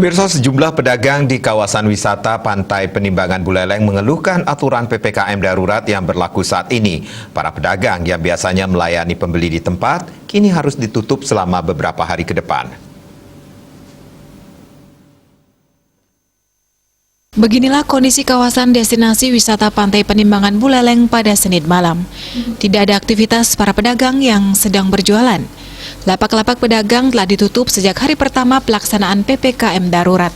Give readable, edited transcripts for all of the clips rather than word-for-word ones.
Pemirsa, sejumlah pedagang di kawasan wisata Pantai Penimbangan Buleleng mengeluhkan aturan PPKM darurat yang berlaku saat ini. Para pedagang yang biasanya melayani pembeli di tempat, kini harus ditutup selama beberapa hari ke depan. Beginilah kondisi kawasan destinasi wisata Pantai Penimbangan Buleleng pada Senin malam. Tidak ada aktivitas para pedagang yang sedang berjualan. Lapak-lapak pedagang telah ditutup sejak hari pertama pelaksanaan PPKM darurat.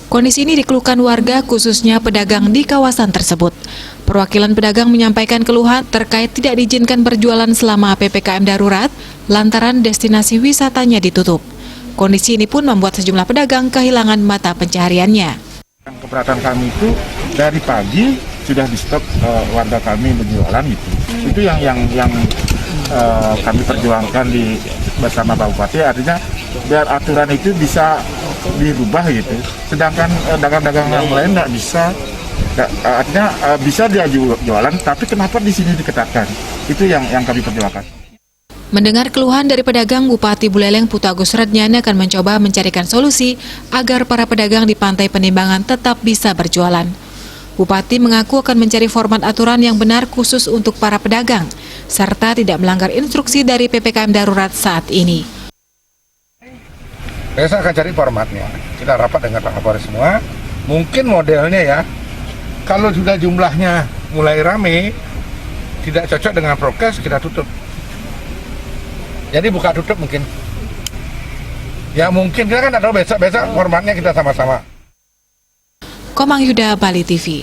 Kondisi ini dikeluhkan warga, khususnya pedagang di kawasan tersebut. Perwakilan pedagang menyampaikan keluhan terkait tidak diizinkan berjualan selama PPKM darurat lantaran destinasi wisatanya ditutup. Kondisi ini pun membuat sejumlah pedagang kehilangan mata pencahariannya. Keberatan kami itu dari pagi sudah di stop warga kami berjualan gitu. Itu yang kami perjuangkan bersama Pak Bupati, artinya biar aturan itu bisa dirubah gitu. Sedangkan dagang-dagang yang lain nggak bisa, artinya bisa dia jualan, tapi kenapa di sini diketatkan? Itu yang kami perjuangkan. Mendengar keluhan dari pedagang, Bupati Buleleng Putu Agus Rednyana akan mencoba mencarikan solusi agar para pedagang di Pantai Penimbangan tetap bisa berjualan. Bupati mengaku akan mencari format aturan yang benar khusus untuk para pedagang, serta tidak melanggar instruksi dari PPKM darurat saat ini. Saya akan cari formatnya. Kita rapat dengan Pak Kapolres semua. Mungkin modelnya ya, kalau sudah jumlahnya mulai rame, tidak cocok dengan prokes, kita tutup. Jadi buka tutup mungkin. Ya mungkin, kita kan tidak tahu besok formatnya kita sama-sama. Komang Yuda, Bali TV.